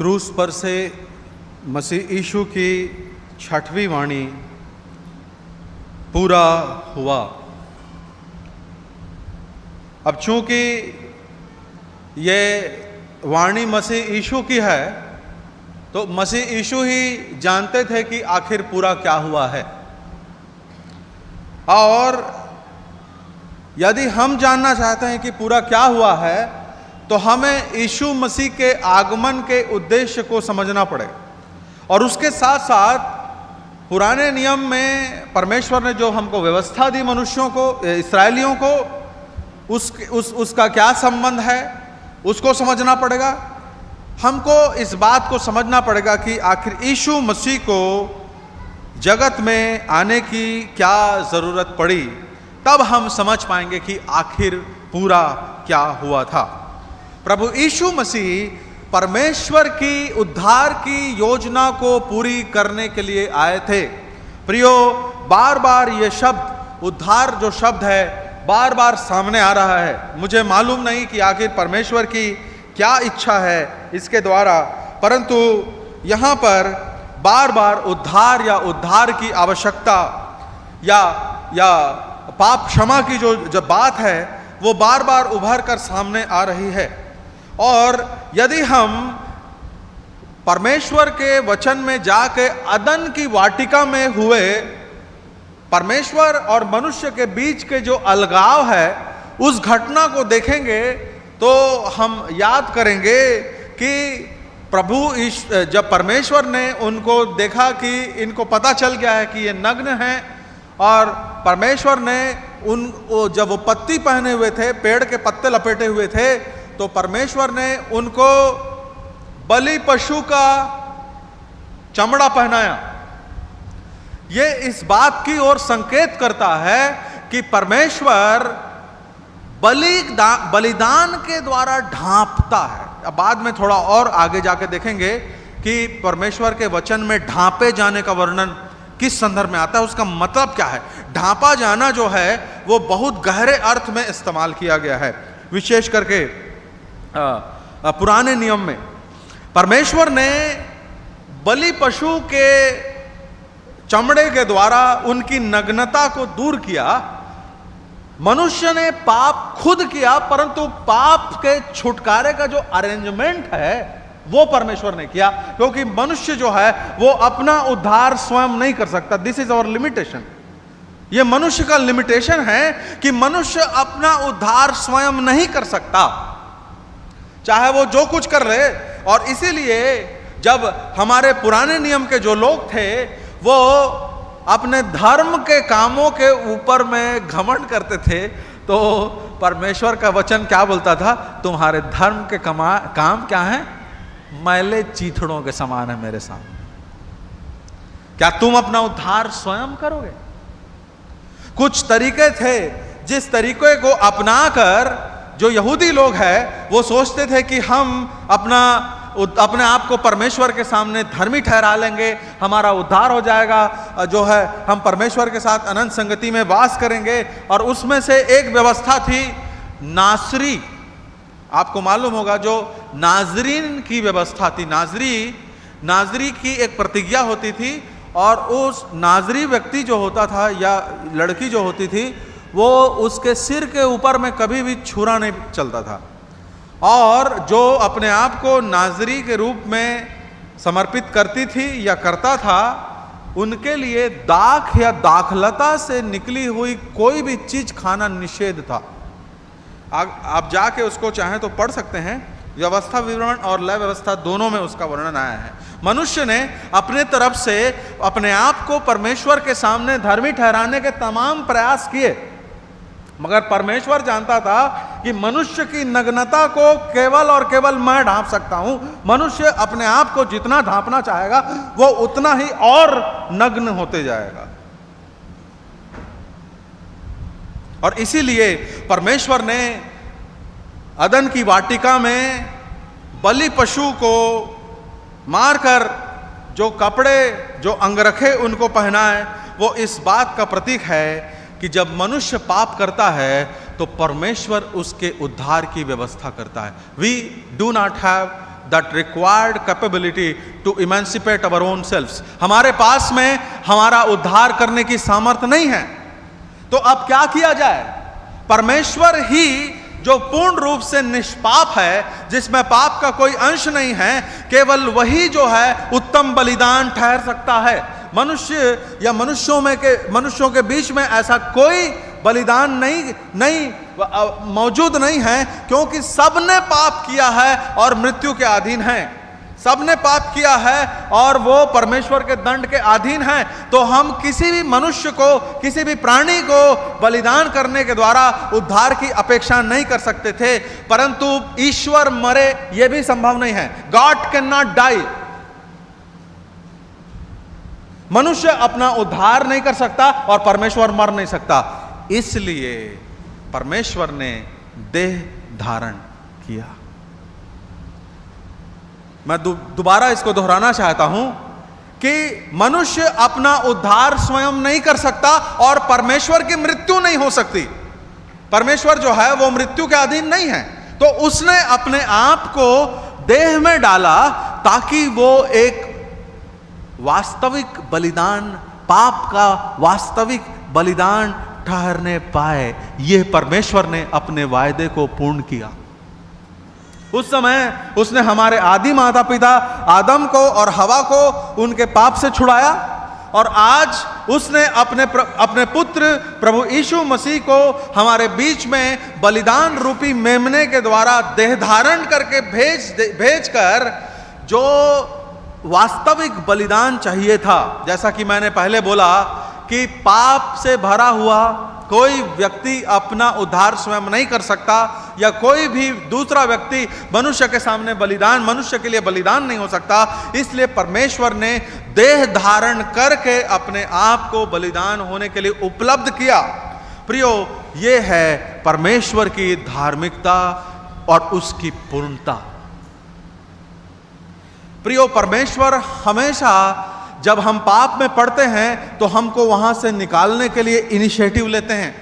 क्रूस पर से मसीह यीशु की छठवीं वाणी पूरा हुआ। अब चूंकि ये वाणी मसीह यीशु की है तो मसीह यीशु ही जानते थे कि आखिर पूरा क्या हुआ है। और यदि हम जानना चाहते हैं कि पूरा क्या हुआ है तो हमें यीशु मसीह के आगमन के उद्देश्य को समझना पड़ेगा। और उसके साथ साथ पुराने नियम में परमेश्वर ने जो हमको व्यवस्था दी मनुष्यों को, इस्राएलियों को, उसका क्या संबंध है उसको समझना पड़ेगा। हमको इस बात को समझना पड़ेगा कि आखिर यीशु मसीह को जगत में आने की क्या ज़रूरत पड़ी, तब हम समझ पाएंगे कि आखिर पूरा क्या हुआ था। प्रभु यीशु मसीह परमेश्वर की उद्धार की योजना को पूरी करने के लिए आए थे। प्रियो, बार बार ये शब्द, उद्धार जो शब्द है, बार बार सामने आ रहा है। मुझे मालूम नहीं कि आखिर परमेश्वर की क्या इच्छा है इसके द्वारा, परंतु यहाँ पर बार बार उद्धार या उद्धार की आवश्यकता या पाप क्षमा की जो बात है वो बार बार उभर कर सामने आ रही है। और यदि हम परमेश्वर के वचन में जाके अदन की वाटिका में हुए परमेश्वर और मनुष्य के बीच के जो अलगाव है उस घटना को देखेंगे तो हम याद करेंगे कि जब परमेश्वर ने उनको देखा कि इनको पता चल गया है कि ये नग्न हैं, और परमेश्वर ने जब वो पत्ती पहने हुए थे, पेड़ के पत्ते लपेटे हुए थे, तो परमेश्वर ने उनको बलि पशु का चमड़ा पहनाया। ये इस बात की ओर संकेत करता है कि परमेश्वर बलिदान के द्वारा ढांपता है। अब बाद में थोड़ा और आगे जाके देखेंगे कि परमेश्वर के वचन में ढांपे जाने का वर्णन किस संदर्भ में आता है, उसका मतलब क्या है। ढांपा जाना जो है वो बहुत गहरे अर्थ में इस्तेमाल किया गया है। विशेष करके पुराने नियम में परमेश्वर ने बलि पशु के चमड़े के द्वारा उनकी नग्नता को दूर किया। मनुष्य ने पाप खुद किया, परंतु पाप के छुटकारे का जो अरेंजमेंट है वो परमेश्वर ने किया, क्योंकि मनुष्य जो है वो अपना उद्धार स्वयं नहीं कर सकता। This is our limitation. ये मनुष्य का लिमिटेशन है कि मनुष्य अपना उद्धार स्वयं नहीं कर सकता, चाहे वो जो कुछ कर रहे। और इसीलिए जब हमारे पुराने नियम के जो लोग थे वो अपने धर्म के कामों के ऊपर में घमंड करते थे, तो परमेश्वर का वचन क्या बोलता था? तुम्हारे धर्म के काम क्या है? मैले चीथड़ों के समान है मेरे सामने। क्या तुम अपना उद्धार स्वयं करोगे? कुछ तरीके थे जिस तरीके को अपनाकर जो यहूदी लोग हैं वो सोचते थे कि हम अपने आप को परमेश्वर के सामने धर्मी ठहरा लेंगे, हमारा उद्धार हो जाएगा, जो है हम परमेश्वर के साथ अनंत संगति में वास करेंगे। और उसमें से एक व्यवस्था थी नासरी। आपको मालूम होगा जो नाजरीन की व्यवस्था थी। नाजरी की एक प्रतिज्ञा होती थी, और उस नाजरी व्यक्ति जो होता था या लड़की जो होती थी वो उसके सिर के ऊपर में कभी भी छुरा नहीं चलता था। और जो अपने आप को नाजरी के रूप में समर्पित करती थी या करता था, उनके लिए दाख या दाखलता से निकली हुई कोई भी चीज खाना निषेध था। आप जाके उसको चाहें तो पढ़ सकते हैं। व्यवस्था विवरण और लय व्यवस्था दोनों में उसका वर्णन आया है। मनुष्य ने अपने तरफ से अपने आप को परमेश्वर के सामने धर्मी ठहराने के तमाम प्रयास किए, मगर परमेश्वर जानता था कि मनुष्य की नग्नता को केवल और केवल मैं ढांप सकता हूं। मनुष्य अपने आप को जितना ढांपना चाहेगा वो उतना ही और नग्न होते जाएगा। और इसीलिए परमेश्वर ने अदन की वाटिका में बलि पशु को मारकर जो कपड़े, जो अंगरखे उनको पहनाए, वो इस बात का प्रतीक है कि जब मनुष्य पाप करता है तो परमेश्वर उसके उद्धार की व्यवस्था करता है। We do not have that required capability to emancipate our own selves. हमारे पास में हमारा उद्धार करने की सामर्थ्य नहीं है। तो अब क्या किया जाए? परमेश्वर ही जो पूर्ण रूप से निष्पाप है, जिसमें पाप का कोई अंश नहीं है, केवल वही जो है उत्तम बलिदान ठहर सकता है। मनुष्य या मनुष्यों के बीच में ऐसा कोई बलिदान नहीं मौजूद नहीं है, क्योंकि सबने पाप किया है और मृत्यु के अधीन हैं। सबने पाप किया है और वो परमेश्वर के दंड के अधीन हैं। तो हम किसी भी मनुष्य को, किसी भी प्राणी को बलिदान करने के द्वारा उद्धार की अपेक्षा नहीं कर सकते थे, परंतु ईश्वर मरे यह भी संभव नहीं है। God can not die. मनुष्य अपना उद्धार नहीं कर सकता और परमेश्वर मर नहीं सकता। इसलिए परमेश्वर ने देह धारण किया। मैं दोबारा इसको दोहराना चाहता हूं कि मनुष्य अपना उद्धार स्वयं नहीं कर सकता और परमेश्वर की मृत्यु नहीं हो सकती। परमेश्वर जो है वो मृत्यु के अधीन नहीं है, तो उसने अपने आप को देह में डाला ताकि वो एक वास्तविक बलिदान, पाप का वास्तविक बलिदान ठहरने पाए। यह परमेश्वर ने अपने वायदे को पूर्ण किया। उस समय उसने हमारे आदि माता पिता आदम को और हवा को उनके पाप से छुड़ाया, और आज उसने अपने पुत्र प्रभु यीशु मसीह को हमारे बीच में बलिदान रूपी मेमने के द्वारा देह धारण करके भेजकर जो वास्तविक बलिदान चाहिए था। जैसा कि मैंने पहले बोला कि पाप से भरा हुआ कोई व्यक्ति अपना उद्धार स्वयं नहीं कर सकता, या कोई भी दूसरा व्यक्ति मनुष्य के सामने बलिदान, मनुष्य के लिए बलिदान नहीं हो सकता। इसलिए परमेश्वर ने देह धारण करके अपने आप को बलिदान होने के लिए उपलब्ध किया। प्रियो, ये है परमेश्वर की धार्मिकता और उसकी पूर्णता। प्रियो, परमेश्वर हमेशा जब हम पाप में पड़ते हैं तो हमको वहां से निकालने के लिए इनिशिएटिव लेते हैं।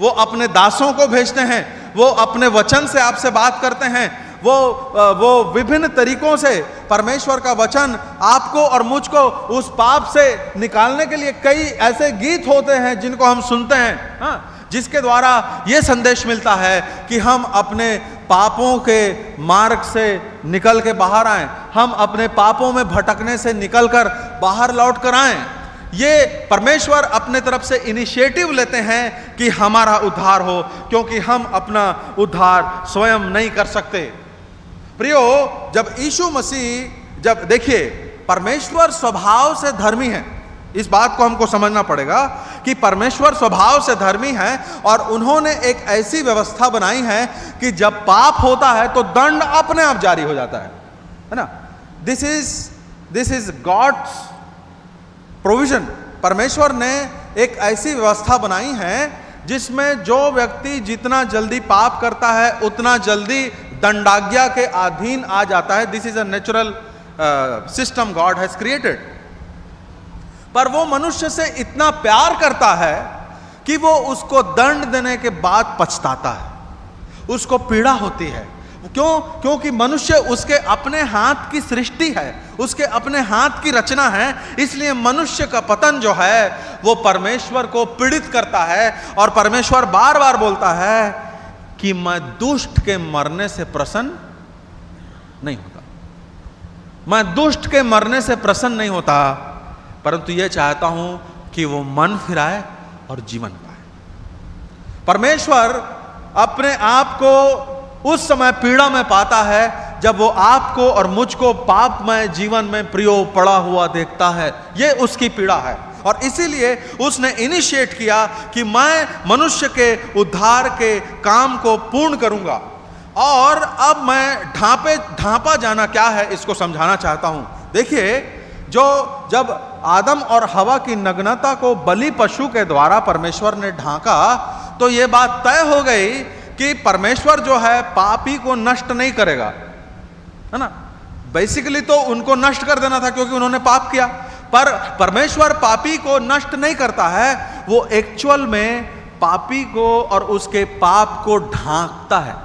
वो अपने दासों को भेजते हैं, वो अपने वचन से आपसे बात करते हैं, वो विभिन्न तरीकों से परमेश्वर का वचन आपको और मुझको उस पाप से निकालने के लिए कई ऐसे गीत होते हैं जिनको हम सुनते हैं, हाँ, जिसके द्वारा ये संदेश मिलता है कि हम अपने पापों के मार्ग से निकल के बाहर आएं, हम अपने पापों में भटकने से निकलकर बाहर लौट कर आएं। ये परमेश्वर अपने तरफ से इनिशिएटिव लेते हैं कि हमारा उद्धार हो, क्योंकि हम अपना उद्धार स्वयं नहीं कर सकते। प्रियो, जब यीशु मसीह, जब देखिए, परमेश्वर स्वभाव से धर्मी है। इस बात को हमको समझना पड़ेगा कि परमेश्वर स्वभाव से धर्मी है, और उन्होंने एक ऐसी व्यवस्था बनाई है कि जब पाप होता है तो दंड अपने आप जारी हो जाता है ना। This is God's provision. परमेश्वर ने एक ऐसी व्यवस्था बनाई है जिसमें जो व्यक्ति जितना जल्दी पाप करता है उतना जल्दी दंडाज्ञा के अधीन आ जाता है। This is a natural system God has created. पर वो मनुष्य से इतना प्यार करता है कि वो उसको दंड देने के बाद पछताता है, उसको पीड़ा होती है। क्यों? क्योंकि मनुष्य उसके अपने हाथ की सृष्टि है, उसके अपने हाथ की रचना है। इसलिए मनुष्य का पतन जो है वो परमेश्वर को पीड़ित करता है, और परमेश्वर बार बार बोलता है कि मैं दुष्ट के मरने से प्रसन्न नहीं होता, मैं दुष्ट के मरने से प्रसन्न नहीं होता, परंतु यह चाहता हूं कि वो मन फिराए और जीवन पाए। परमेश्वर अपने आप को उस समय पीड़ा में पाता है जब वो आपको और मुझको पापमय जीवन में प्रियो पड़ा हुआ देखता है। यह उसकी पीड़ा है, और इसीलिए उसने इनिशिएट किया कि मैं मनुष्य के उद्धार के काम को पूर्ण करूंगा। और अब मैं ढांपा जाना क्या है इसको समझाना चाहता हूं। देखिए, जब आदम और हवा की नग्नता को बलि पशु के द्वारा परमेश्वर ने ढांका, तो यह बात तय हो गई कि परमेश्वर जो है पापी को नष्ट नहीं करेगा, है ना। बेसिकली तो उनको नष्ट कर देना था क्योंकि उन्होंने पाप किया, पर परमेश्वर पापी को नष्ट नहीं करता है, वो एक्चुअल में पापी को और उसके पाप को ढांकता है।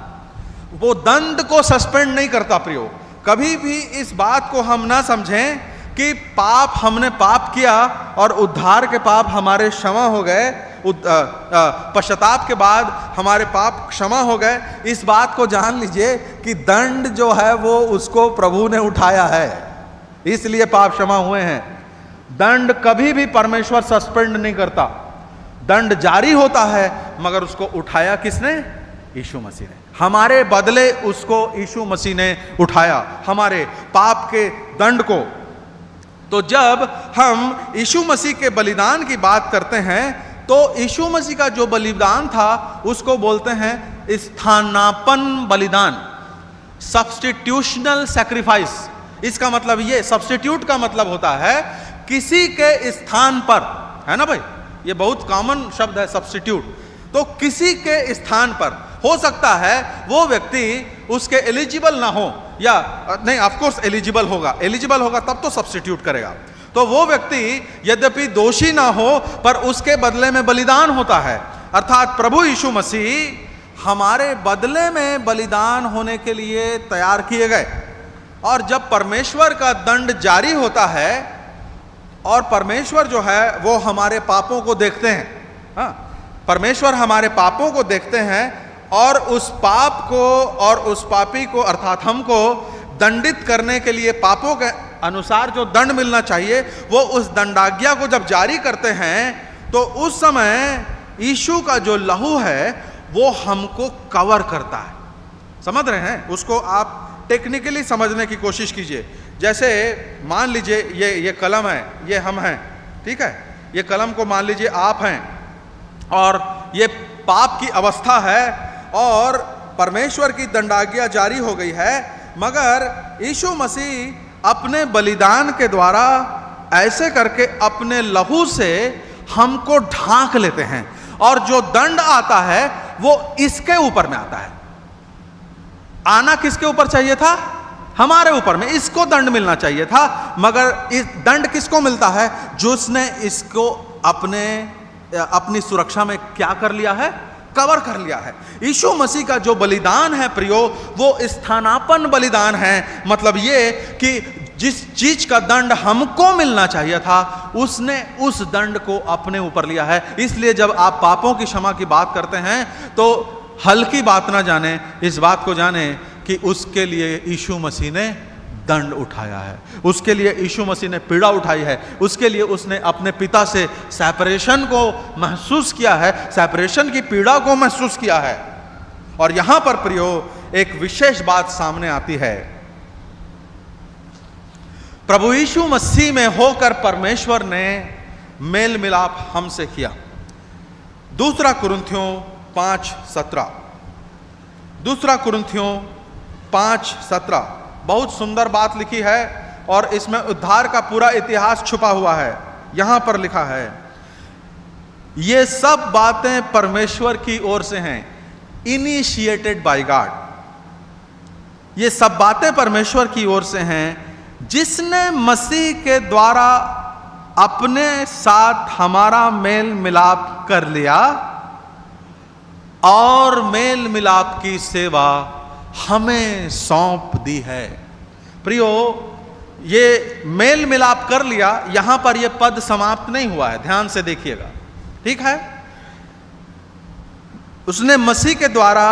वो दंड को सस्पेंड नहीं करता प्रियो, कभी भी इस बात को हम ना समझें कि हमने पाप किया और उद्धार के पाप हमारे क्षमा हो गए, पश्चाताप के बाद हमारे पाप क्षमा हो गए। इस बात को जान लीजिए कि दंड जो है वो उसको प्रभु ने उठाया है, इसलिए पाप क्षमा हुए हैं। दंड कभी भी परमेश्वर सस्पेंड नहीं करता, दंड जारी होता है, मगर उसको उठाया किसने? यीशु मसीह ने। हमारे बदले उसको यीशु मसीह ने उठाया, हमारे पाप के दंड को। तो जब हम यीशु मसीह के बलिदान की बात करते हैं तो यीशु मसीह का जो बलिदान था उसको बोलते हैं स्थानापन्न बलिदान, सब्स्टिट्यूशनल सैक्रिफाइस। इसका मतलब ये, सब्स्टिट्यूट का मतलब होता है किसी के स्थान पर, है ना भाई, ये बहुत कॉमन शब्द है सब्स्टिट्यूट। तो किसी के स्थान पर, हो सकता है वो व्यक्ति उसके एलिजिबल ना हो, या नहीं, ऑफ कोर्स एलिजिबल होगा तब तो सब्स्टिट्यूट करेगा। तो वो व्यक्ति यद्यपि दोषी ना हो पर उसके बदले में बलिदान होता है, अर्थात प्रभु यीशु मसीह हमारे बदले में बलिदान होने के लिए तैयार किए गए। और जब परमेश्वर का दंड जारी होता है और परमेश्वर जो है वो हमारे पापों को देखते हैं, हाँ, परमेश्वर हमारे पापों को देखते हैं और उस पाप को और उस पापी को अर्थात हमको दंडित करने के लिए पापों के अनुसार जो दंड मिलना चाहिए वो उस दंडाज्ञा को जब जारी करते हैं तो उस समय यीशु का जो लहू है वो हमको कवर करता है। समझ रहे हैं? उसको आप टेक्निकली समझने की कोशिश कीजिए। जैसे मान लीजिए ये कलम है, ये हम हैं, ठीक है, ये कलम को मान लीजिए आप हैं और ये पाप की अवस्था है और परमेश्वर की दंडाज्ञा जारी हो गई है, मगर यीशु मसीह अपने बलिदान के द्वारा ऐसे करके अपने लहू से हमको ढांक लेते हैं और जो दंड आता है वो इसके ऊपर में आता है। आना किसके ऊपर चाहिए था? हमारे ऊपर में, इसको दंड मिलना चाहिए था, मगर इस दंड किसको मिलता है? जिसने इसको अपनी सुरक्षा में क्या कर लिया है? कवर कर लिया है। यीशु मसीह का जो बलिदान है प्रियो, वो स्थानापन्न बलिदान है। मतलब ये कि जिस चीज का दंड हमको मिलना चाहिए था उसने उस दंड को अपने ऊपर लिया है। इसलिए जब आप पापों की क्षमा की बात करते हैं तो हल्की बात ना जाने, इस बात को जाने कि उसके लिए यीशु मसीह ने दंड उठाया है, उसके लिए यीशु मसीह ने पीड़ा उठाई है, उसके लिए उसने अपने पिता से सेपरेशन को महसूस किया है, सेपरेशन की पीड़ा को महसूस किया है। और यहां पर प्रियो एक विशेष बात सामने आती है। प्रभु यीशु मसीह में होकर परमेश्वर ने मेल मिलाप हमसे किया। दूसरा कुरिन्थियों 5:17, दूसरा कुरिन्थियों 5:17 बहुत सुंदर बात लिखी है और इसमें उद्धार का पूरा इतिहास छुपा हुआ है। यहां पर लिखा है, ये सब बातें परमेश्वर की ओर से हैं, इनिशिएटेड बाय गॉड। ये सब बातें परमेश्वर की ओर से हैं जिसने मसीह के द्वारा अपने साथ हमारा मेल मिलाप कर लिया और मेल मिलाप की सेवा हमें सौंप दी है। प्रियो, ये मेल मिलाप कर लिया, यहां पर यह पद समाप्त नहीं हुआ है, ध्यान से देखिएगा, ठीक है। उसने मसीह के द्वारा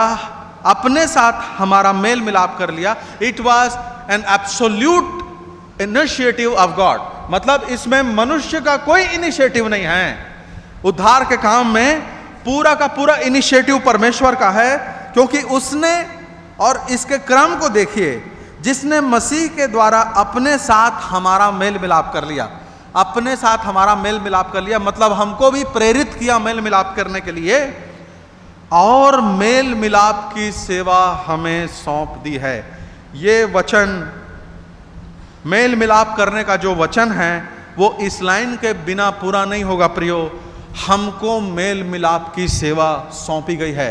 अपने साथ हमारा मेल मिलाप कर लिया। It was an absolute initiative of God, मतलब इसमें मनुष्य का कोई इनिशिएटिव नहीं है। उद्धार के काम में पूरा का पूरा इनिशिएटिव परमेश्वर का है, क्योंकि उसने, और इसके क्रम को देखिए, जिसने मसीह के द्वारा अपने साथ हमारा मेल मिलाप कर लिया। अपने साथ हमारा मेल मिलाप कर लिया मतलब हमको भी प्रेरित किया मेल मिलाप करने के लिए, और मेल मिलाप की सेवा हमें सौंप दी है। ये वचन, मेल मिलाप करने का जो वचन है वो इस लाइन के बिना पूरा नहीं होगा प्रियो। हमको मेल मिलाप की सेवा सौंपी गई है।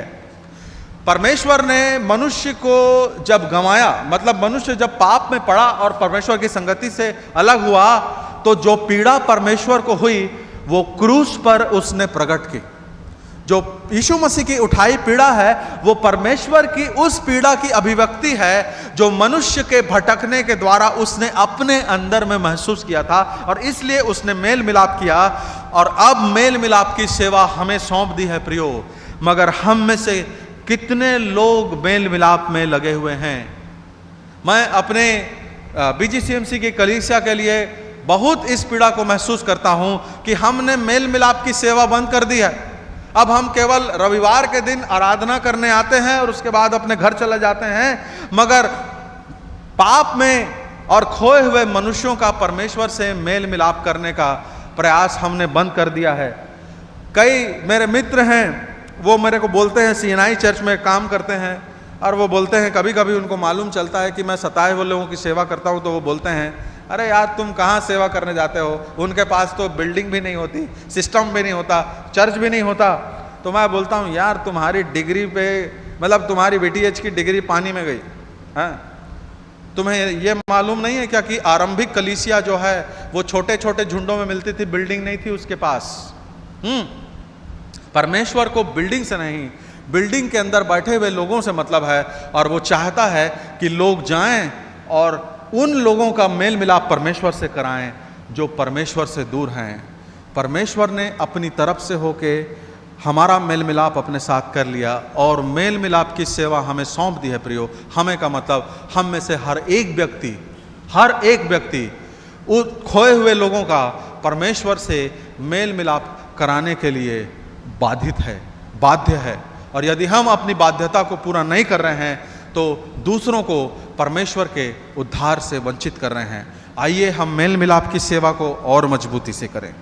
परमेश्वर ने मनुष्य को जब गंवाया, मतलब मनुष्य जब पाप में पड़ा और परमेश्वर की संगति से अलग हुआ, तो जो पीड़ा परमेश्वर को हुई वो क्रूस पर उसने प्रकट की। जो यीशु मसीह की उठाई पीड़ा है वो परमेश्वर की उस पीड़ा की अभिव्यक्ति है जो मनुष्य के भटकने के द्वारा उसने अपने अंदर में महसूस किया था, और इसलिए उसने मेल मिलाप किया और अब मेल मिलाप की सेवा हमें सौंप दी है प्रियो। मगर हम में से कितने लोग मेल मिलाप में लगे हुए हैं? मैं अपने बीजीसीएमसी की कलीसिया के लिए बहुत इस पीड़ा को महसूस करता हूं कि हमने मेल मिलाप की सेवा बंद कर दी है। अब हम केवल रविवार के दिन आराधना करने आते हैं और उसके बाद अपने घर चले जाते हैं, मगर पाप में और खोए हुए मनुष्यों का परमेश्वर से मेल मिलाप करने का प्रयास हमने बंद कर दिया है। कई मेरे मित्र हैं, वो मेरे को बोलते हैं, सीएनआई चर्च में काम करते हैं, और वो बोलते हैं कभी कभी उनको मालूम चलता है कि मैं सताए हुए लोगों की सेवा करता हूँ, तो वो बोलते हैं अरे यार तुम कहाँ सेवा करने जाते हो, उनके पास तो बिल्डिंग भी नहीं होती, सिस्टम भी नहीं होता, चर्च भी नहीं होता। तो मैं बोलता हूँ यार तुम्हारी डिग्री पे, मतलब तुम्हारी बीटीएच की डिग्री पानी में गई है। तुम्हें ये मालूम नहीं है क्या कि आरंभिक कलीसिया जो है वो छोटे छोटे झुंडों में मिलती थी, बिल्डिंग नहीं थी उसके पास। परमेश्वर को बिल्डिंग से नहीं, बिल्डिंग के अंदर बैठे हुए लोगों से मतलब है, और वो चाहता है कि लोग जाएं और उन लोगों का मेल मिलाप परमेश्वर से कराएं जो परमेश्वर से दूर हैं। परमेश्वर ने अपनी तरफ से होके हमारा मेल मिलाप अपने साथ कर लिया और मेल मिलाप की सेवा हमें सौंप दी है प्रियो। हमें का मतलब हम में से हर एक व्यक्ति उस खोए हुए लोगों का परमेश्वर से मेल मिलाप कराने के लिए बाध्य है। और यदि हम अपनी बाध्यता को पूरा नहीं कर रहे हैं तो दूसरों को परमेश्वर के उद्धार से वंचित कर रहे हैं। आइए हम मेल मिलाप की सेवा को और मजबूती से करें।